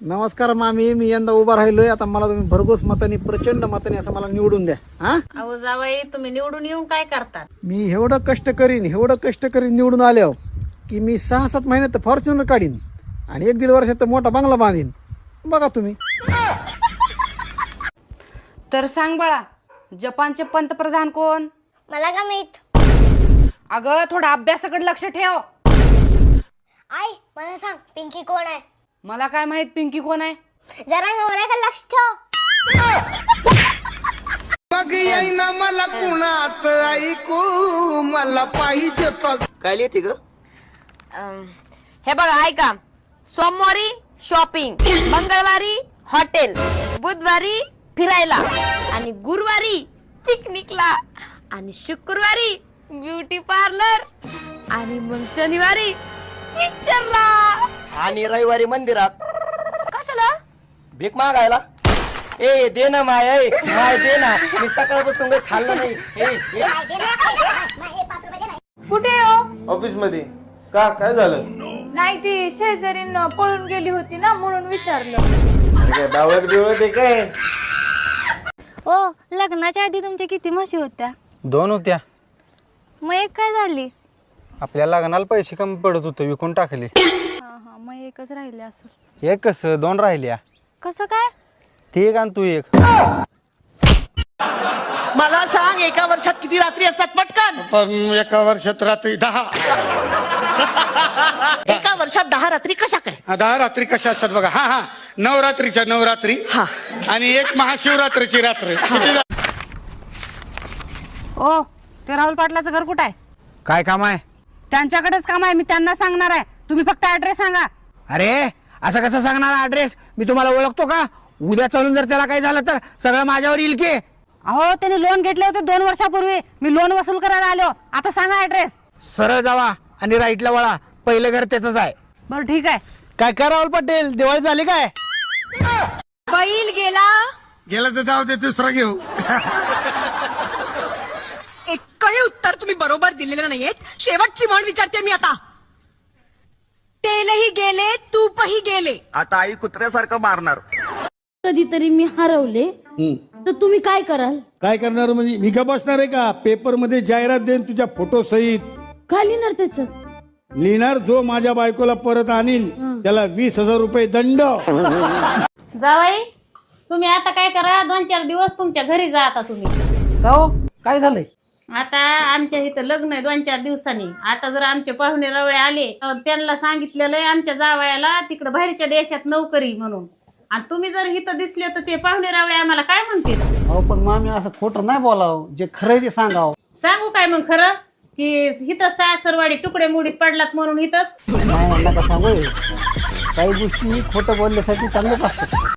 नमस्कार मामी, मी यंदा उभा राहिलोय. आता मला तुम्ही भरघोस मताने, प्रचंड मताने असं मला निवडून द्या. हा, अहो जावई, तुम्ही निवडून येऊन काय करतात? मी एवढं कष्ट करीन निवडून आल्यावर की मी 6-7 महिन्यात फॉर्च्युनर काढीन आणि 1-1.5 वर्षात मोठा बंगला बांधीन. बघा तुम्ही. तर सांग बाळा, जपानचे पंतप्रधान कोण? मला का माहित? अगं थोडा अभ्यासाकडे लक्ष ठेव. आई मला सांग, पिंकी कोण आहे? मला काय माहित पिंकी कोण आहे? जरा नवऱ्याकडे लक्ष ठेव. मग येईना मला कुणाच ऐकू, मला पाहिजे काय लिहिते ग? हे बघा ऐका, सोमवारी शॉपिंग, मंगळवारी हॉटेल, बुधवारी फिरायला आणि गुरुवारी पिकनिकला आणि शुक्रवारी ब्युटी पार्लर आणि मग शनिवारी पिक्चरला आणि रविवारी मंदिरात. कशाला? भीक मागायला. ए दे ना माय, माय दे ना, मी सकाळपासून काही खाल्लं नाही. कुठे हो? ऑफिस मध्ये. का काय झालं? नाही, ती शेजारीन पळून गेली होती ना, म्हणून विचारलं. डावळत बिवळत आहे काय? ओ, लग्नाच्या आधी तुमच्या किती म्हशी होत्या? 2 होत्या. मग एक काय झाली? आपल्या लग्नाला पैसे कमी पडत होते, विकून टाकले. हा, मग एकच राहिले असं. एक कसं 2 राहिल्या. कसं काय? ते एक आणि तू एक. मला सांग, एका वर्षात किती रात्री असतात पटकन? पण एका वर्षात रात्री 10. एका वर्षात 10 रात्री कशा काय? 10 रात्री कशा असतात बघा. हा, नवरात्रीच्या नवरात्री. हा. आणि एक महाशिवरात्रीची रात्र. ओ, ते राहुल पाटलाचं घर कुठं आहे? काय काम आहे? त्यांच्याकडेच काम आहे, मी त्यांना सांगणार आहे. तुम्ही फक्त ऍड्रेस सांगा. अरे असं कसं सांगणार ऍड्रेस? मी तुम्हाला ओळखतो का? उद्या चालून जर त्याला काही झालं तर सगळं माझ्यावर येईल की. अहो, त्यांनी लोन घेतले होते 2 वर्षापूर्वी. मी लोन वसूल करायला आलो. आता सांगा ऍड्रेस. सरळ जावा आणि राईटला वळा. पहिलं घर त्याच आहे. बरं ठीक आहे. काय राहुल पाटील, दिवाळी झाली काय? बैल गेला, गेलं तर जाऊ दे, दुसरं घेऊ. एकही उत्तर तुम्ही बरोबर दिलेलं नाहीयेत. शेवटची म्हण विचारते मी आता. तेलही गेले, तूपही गेले. आता आई कुत्र्यासारखं मारणार. कधीतरी मी हरवले तर तुम्ही काय कराल? काय करणार म्हणजे? मी का बसणार आहे का? पेपर मध्ये जाहिरात देईन तुझ्या फोटो सहित. काय लिहिणार त्याच? लिहिणार, जो माझ्या बायकोला परत आणील त्याला 20,000 रुपये दंड. जावई, तुम्ही आता काय करा, 2-4 दिवस तुमच्या घरी जा. आता तुम्ही का हो, काय झालंय? आता आमच्या इथं लग्न आहे 2-4 दिवसांनी. आता जर आमचे पाहुणे रवळे आले तर त्यांना सांगितलेलं आहे आमच्या जावयाला तिकडे बाहेरच्या देशात नोकरी म्हणून. आणि तुम्ही जर इथं दिसले तर ते पाहुणे रवळे आम्हाला काय म्हणतील? अहो पण मामी, असं खोटं नाही बोलावं. जे खरं ते सांगावं. सांगू काय मग खरं की इथं सासरवाडी तुकडे मुडीत पडलात म्हणून इथंच? नाही नका सांगू. काही गोष्टी खोटं बोलण्यासाठी चांगलंच असतं.